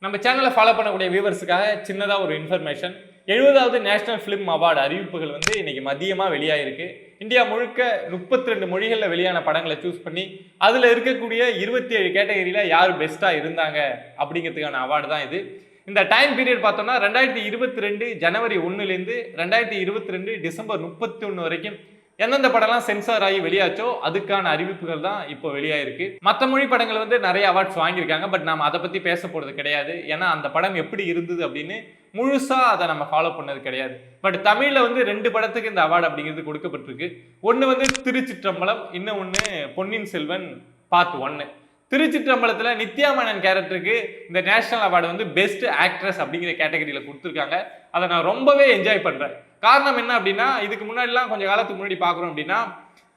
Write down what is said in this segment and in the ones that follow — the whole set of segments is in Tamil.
நம்ம சேனலை ஃபாலோ பண்ணக்கூடிய வியூவர்ஸுக்காக சின்னதாக ஒரு இன்ஃபர்மேஷன். 70வது நேஷனல் ஃபிலிம் அவார்டு அறிவிப்புகள் இன்னைக்கு மதியமாக வெளியாயிருக்கு. இந்தியா முழுக்க 32 மொழிகளில் வெளியான படங்களை சூஸ் பண்ணி அதில் இருக்கக்கூடிய 27 கேட்டகரியில் யார் பெஸ்ட்டாக இருந்தாங்க அப்படிங்கிறதுக்கான அவார்டு தான் இது. இந்த டைம் பீரியட் பார்த்தோம்னா 2022 ஜனவரி 1லேருந்து 2022 டிசம்பர் 31 வரைக்கும் எந்தெந்த படம்லாம் சென்சார் ஆகி வெளியாச்சோ அதுக்கான அறிவிப்புகள் தான் இப்போ வெளியாயிருக்கு. மற்ற மொழி படங்கள் நிறைய அவார்ட்ஸ் வாங்கியிருக்காங்க. பட் நம்ம அதை பற்றி பேச போகிறது கிடையாது. ஏன்னா அந்த படம் எப்படி இருந்தது அப்படின்னு முழுசாக அதை நம்ம ஃபாலோ பண்ணது கிடையாது. பட் தமிழில் 2 படத்துக்கு இந்த அவார்டு அப்படிங்கிறது கொடுக்கப்பட்டிருக்கு. ஒன்று திருச்சிற்றம்பலம், இன்னொன்று பொன்னியின் செல்வன் பார்ட் 1. திருச்சிற்றம்பலத்தில் நித்யா மேனன் கேரக்டருக்கு இந்த நேஷனல் அவார்டு பெஸ்ட் ஆக்ட்ரஸ் அப்படிங்கிற கேட்டகரியில் கொடுத்துருக்காங்க. அதை நான் ரொம்பவே என்ஜாய் பண்ணுறேன். காரணம் என்ன அப்படின்னா, இதுக்கு முன்னாடிலாம் கொஞ்சம் காலத்துக்கு முன்னாடி பார்க்குறோம் அப்படின்னா,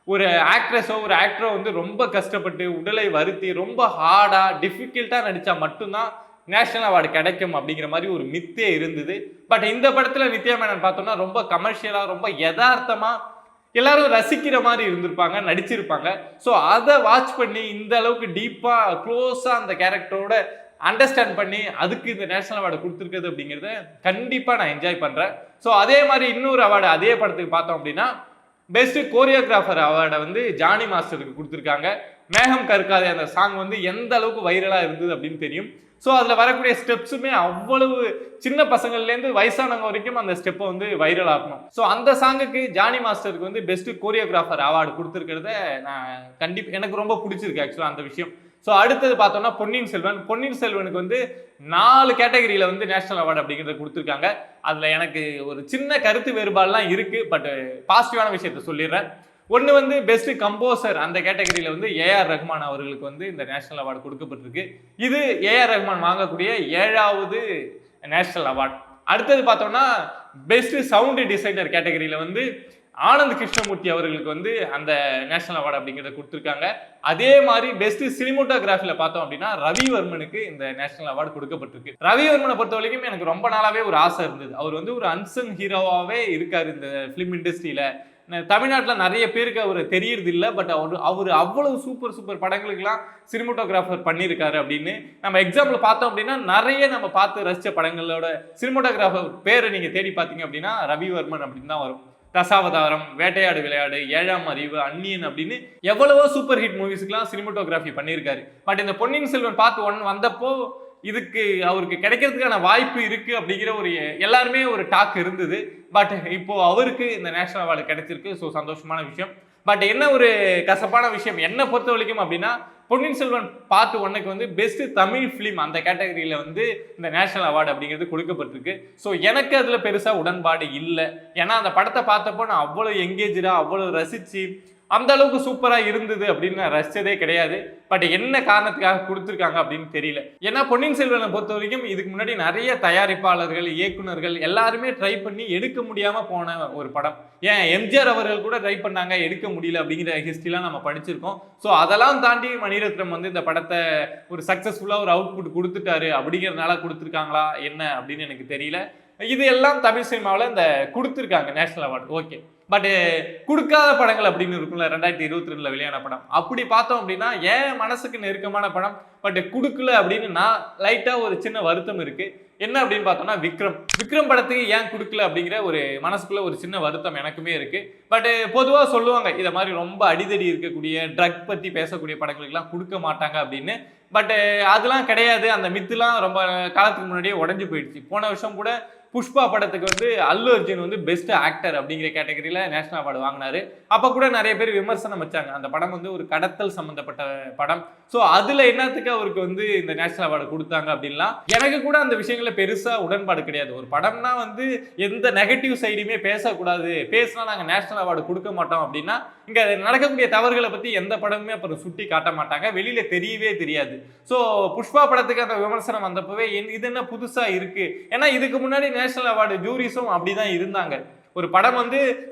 ஒரு ஆக்ட்ரஸோ ஒரு ஆக்டரோ ரொம்ப கஷ்டப்பட்டு உடலை வருத்தி ரொம்ப ஹார்டாக டிஃபிகல்ட்டாக நடித்தா மட்டும்தான் நேஷனல் அவார்டு கிடைக்கும் அப்படிங்கிற மாதிரி ஒரு மித்தே இருந்தது. பட் இந்த படத்தில் நித்யா மேனன் பார்த்தோம்னா ரொம்ப கமர்ஷியலாக ரொம்ப யதார்த்தமாக எல்லாரும் ரசிக்கிற மாதிரி இருந்திருப்பாங்க, நடிச்சிருப்பாங்க. ஸோ அதை வாட்ச் பண்ணி இந்த அளவுக்கு டீப்பாக க்ளோஸாக அந்த கேரக்டரோட அண்டர்ஸ்டாண்ட் பண்ணி அதுக்கு இந்த நேஷனல் அவார்டு கொடுத்துருக்குது அப்படிங்கிறத கண்டிப்பாக நான் என்ஜாய் பண்ணுறேன். ஸோ அதே மாதிரி இன்னொரு அவார்டு அதே படத்துக்கு பார்த்தோம் அப்படின்னா பெஸ்ட் கோரியோகிராஃபர் அவார்டை ஜானி மாஸ்டருக்கு கொடுத்துருக்காங்க. மேகம் கற்காதே அந்த சாங் எந்த அளவுக்கு வைரலாக இருந்தது அப்படின்னு தெரியும். ஸோ அதில் வரக்கூடிய ஸ்டெப்ஸுமே அவ்வளவு சின்ன பசங்கள்லேருந்து வயசானவங்க வரைக்கும் அந்த ஸ்டெப்பை வைரல் ஆகணும். ஸோ அந்த சாங்குக்கு ஜானி மாஸ்டருக்கு பெஸ்ட் கோரியோகிராஃபர் அவார்டு கொடுத்துருக்கிறத நான் கண்டிப்பாக எனக்கு ரொம்ப பிடிச்சிருக்கு ஆக்சுவலாக அந்த விஷயம். ஸோ அடுத்தது பார்த்தோம்னா பொன்னியின் செல்வன். பொன்னியின் செல்வனுக்கு 4 கேட்டகரியில் நேஷனல் அவார்டு அப்படிங்கிறத கொடுத்துருக்காங்க. அதில் எனக்கு ஒரு சின்ன கருத்து வேறுபாடுலாம் இருக்குது. பட் பாசிட்டிவான விஷயத்த சொல்லிடுறேன். ஒன்று பெஸ்ட் கம்போசர் அந்த கேட்டகரியில் ஏஆர் ரஹ்மான் அவர்களுக்கு இந்த நேஷனல் அவார்டு கொடுக்கப்பட்டிருக்கு. இது ஏஆர் ரஹ்மான் வாங்கக்கூடிய 7வது நேஷனல் அவார்டு. அடுத்தது பார்த்தோம்னா பெஸ்ட் சவுண்டு டிசைனர் கேட்டகரியில் ஆனந்த் கிருஷ்ணமூர்த்தி அவர்களுக்கு அந்த நேஷனல் அவார்டு அப்படிங்கிறத கொடுத்துருக்காங்க. அதே மாதிரி பெஸ்ட் சினிமோட்டோகிராஃபியில் பார்த்தோம் அப்படின்னா ரவிவர்மனுக்கு இந்த நேஷனல் அவார்டு கொடுக்கப்பட்டிருக்கு. ரவிவர்மனை பொறுத்த வரைக்கும் எனக்கு ரொம்ப நாளாவே ஒரு ஆசை இருந்தது. அவர் ஒரு அன்சங் ஹீரோவாகவே இருக்காரு இந்த ஃபிலிம் இண்டஸ்ட்ரியில். தமிழ்நாட்டில் நிறைய பேருக்கு அவர் தெரியறது இல்லை. பட் அவர் அவ்வளவு சூப்பர் படங்களுக்கெல்லாம் சினிமோட்டோகிராஃபர் பண்ணியிருக்காரு அப்படின்னு நம்ம எக்ஸாம்பிள் பார்த்தோம் அப்படின்னா நிறைய நம்ம பார்த்து ரசித்த படங்களோட சினிமோட்டோகிராஃபர் பேரை நீங்கள் தேடி பார்த்தீங்க அப்படின்னா ரவிவர்மன் அப்படின்னு தான் வரும். தசாவதாரம், வேட்டையாடு விளையாடு, 7ஆம் அறிவு, அந்நியன் அப்படின்னு எவ்வளவோ சூப்பர் ஹிட் மூவிஸ்க்குலாம் சினிமோட்டோகிராஃபி பண்ணியிருக்காரு. பட் இந்த பொன்னியின் செல்வன் பார்ட் 1 வந்தப்போ இதுக்கு அவருக்கு கிடைக்கிறதுக்கான வாய்ப்பு இருக்கு அப்படிங்கிற எல்லாருமே ஒரு டாக் இருந்தது. பட் இப்போ அவருக்கு இந்த நேஷனல் அவார்டு கிடைச்சிருக்கு. ஸோ சந்தோஷமான விஷயம். பட் என்ன ஒரு கசப்பான விஷயம் என்னை பொறுத்த வரைக்கும் அப்படின்னா, பொன்னியின் செல்வன் பார்ட் 1க்கு பெஸ்ட் தமிழ் ஃபிலிம் அந்த கேட்டகரியில் இந்த நேஷனல் அவார்டு அப்படிங்கிறது கொடுக்கப்பட்டிருக்கு. ஸோ எனக்கு அதில் பெருசாக உடன்பாடு இல்லை. ஏன்னா அந்த படத்தை பார்த்தப்போ நான் அவ்வளோ எங்கேஜாக அவ்வளோ ரசித்து அந்த அளவுக்கு சூப்பராக இருந்தது அப்படின்னு நான் ரசித்ததே கிடையாது. பட் என்ன காரணத்துக்காக கொடுத்துருக்காங்க அப்படின்னு தெரியல. ஏன்னா பொன்னியின் செல்வனை பொறுத்த வரைக்கும் இதுக்கு முன்னாடி நிறைய தயாரிப்பாளர்கள், இயக்குநர்கள் எல்லாருமே ட்ரை பண்ணி எடுக்க முடியாமல் போன ஒரு படம். ஏன் எம்ஜிஆர் அவர்கள் கூட ட்ரை பண்ணாங்க, எடுக்க முடியல அப்படிங்கிற ஹிஸ்ட்ரிலாம் நம்ம படிச்சிருக்கோம். ஸோ அதெல்லாம் தாண்டி மணிரத்னம் இந்த படத்தை ஒரு சக்ஸஸ்ஃபுல்லாக ஒரு அவுட்புட் கொடுத்துட்டாரு அப்படிங்கிறதுனால கொடுத்துருக்காங்களா என்ன அப்படின்னு எனக்கு தெரியல. இது எல்லாம் தமிழ் சினிமாவில் இந்த கொடுத்துருக்காங்க நேஷனல் அவார்டு, ஓகே. பட் கொடுக்காத படங்கள் அப்படின்னு இருக்கும்ல, 2022 வெளியான படம் அப்படி பார்த்தோம் அப்படின்னா என் மனசுக்கு நெருக்கமான படம் பட் கொடுக்கல அப்படின்னு நான் லைட்டாக ஒரு சின்ன வருத்தம் இருக்கு. என்ன அப்படின்னு பார்த்தோம்னா விக்ரம் படத்துக்கு ஏன் கொடுக்கல அப்படிங்கிற ஒரு மனசுக்குள்ள ஒரு சின்ன வருத்தம் எனக்குமே இருக்கு. பட் பொதுவாக சொல்லுவாங்க இதை மாதிரி ரொம்ப அடிதடி இருக்கக்கூடிய ட்ரக் பற்றி பேசக்கூடிய படங்களுக்கெல்லாம் கொடுக்க மாட்டாங்க அப்படின்னு. பட் அதெல்லாம் கிடையாது. அந்த மித்துலாம் ரொம்ப காலத்துக்கு முன்னாடியே உடஞ்சி போயிடுச்சு. போன வருஷம் கூட புஷ்பா படத்துக்கு அல்லு அர்ஜுன் பெஸ்ட் ஆக்டர் அப்படிங்கிற கேட்டகரியில் நேஷனல் அவார்டு வாங்கினாரு. அப்போ கூட நிறைய பேர் விமர்சனம் வச்சாங்க. அந்த படம் ஒரு கடத்தல் சம்மந்தப்பட்ட படம். ஸோ அதில் என்னத்துக்கு அவருக்கு இந்த நேஷனல் அவார்டு கொடுத்தாங்க அப்படின்லாம் எனக்கு கூட அந்த விஷயங்களில் பெருசாக உடன்பாடு கிடையாது. ஒரு படம்னா எந்த நெகட்டிவ் சைடுமே பேசக்கூடாது, பேசினா நாங்கள் நேஷனல் அவார்டு கொடுக்க மாட்டோம் அப்படின்னா இங்கே நடக்கக்கூடிய தவறுகளை பற்றி எந்த படமுமே அப்புறம் சுட்டி காட்ட மாட்டாங்க, வெளியில் தெரியவே தெரியாது. ஸோ புஷ்பா படத்துக்கு அந்த விமர்சனம் வந்தப்பவே இது என்ன புதுசாக இருக்குது. ஏன்னா இதுக்கு முன்னாடி நேஷனல் அவார்டு ஜூரிஸும் அப்படிதான் இருந்தாங்க. ஒரு படம்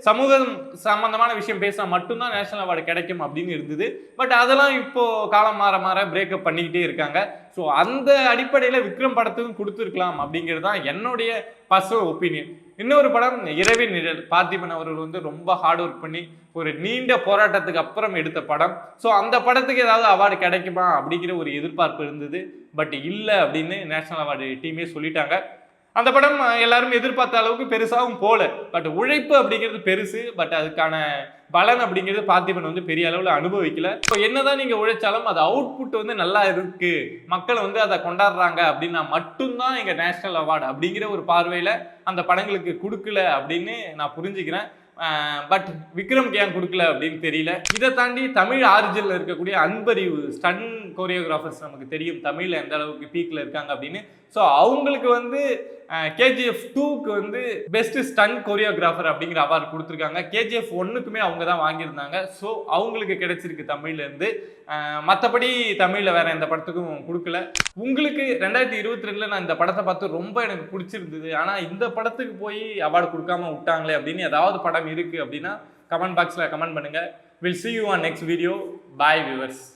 சமூகம் சம்பந்தமான விஷயம் பேசினா மட்டும்தான் நேஷனல் அவார்டு கிடைக்கும் அப்படின்னு இருந்தது. பட் அதெல்லாம் இப்போ காலம் மாற பிரேக்கப் பண்ணிக்கிட்டே இருக்காங்க. ஸோ அந்த அடிப்படையில் விக்ரம் படத்துக்கும் கொடுத்துருக்கலாம் அப்படிங்கிறது தான் என்னுடைய பர்சனல் ஒப்பீனியன். இன்னொரு படம் இரவின் நிழல், பார்த்திபன் அவர்கள் வந்து ரொம்ப ஹார்ட் ஒர்க் பண்ணி ஒரு நீண்ட போராட்டத்துக்கு அப்புறம் எடுத்த படம். ஸோ அந்த படத்துக்கு ஏதாவது அவார்டு கிடைக்குமா அப்படிங்கிற ஒரு எதிர்பார்ப்பு இருந்தது. பட் இல்லை அப்படின்னு நேஷனல் அவார்டு டீமே சொல்லிட்டாங்க. அந்த படம் எல்லாரும் எதிர்பார்த்த அளவுக்கு பெருசாகவும் போல. பட் உழைப்பு அப்படிங்கிறது பெருசு. பட் அதுக்கான பலன் அப்படிங்கிறது பார்த்திபன் வந்து பெரிய அளவில் அனுபவிக்கல. இப்போ என்னதான் நீங்க உழைச்சாலும் அது அவுட்புட் வந்து நல்லா இருக்கு, மக்கள் வந்து அதை கொண்டாடுறாங்க அப்படின்னா மட்டும்தான் எங்க நேஷனல் அவார்டு அப்படிங்கிற ஒரு பார்வையில அந்த படங்களுக்கு கொடுக்கல அப்படின்னு நான் புரிஞ்சுக்கிறேன். பட் விக்ரம்க்கு ஏன் கொடுக்கல அப்படின்னு தெரியல. இதை தாண்டி தமிழ் ஆரிஜினில் இருக்கக்கூடிய அன்பறிவு ஸ்டன் கோரியோகிராஃபர்ஸ் நமக்கு தெரியும் தமிழில் எந்த அளவுக்கு பீக்கில் இருக்காங்க அப்படின்னு. ஸோ அவங்களுக்கு வந்து KGF 2க்கு வந்து பெஸ்ட் ஸ்டன் கோரியோகிராஃபர் அப்படிங்கிற அவார்டு கொடுத்துருக்காங்க. KGF 1க்குமே அவங்க தான் வாங்கியிருந்தாங்க. ஸோ அவங்களுக்கு கிடைச்சிருக்கு தமிழ்லேருந்து. மற்றபடி தமிழில் வேற எந்த படத்துக்கும் கொடுக்கல. உங்களுக்கு 2022 நான் இந்த படத்தை பார்த்து ரொம்ப எனக்கு பிடிச்சிருந்தது, ஆனால் இந்த படத்துக்கு போய் அவார்டு கொடுக்காம விட்டாங்களே அப்படின்னு ஏதாவது படம் இருக்கு அப்படின்னா கமெண்ட் பாக்ஸில் கமெண்ட் பண்ணுங்க. Will see you on next video. Bye viewers.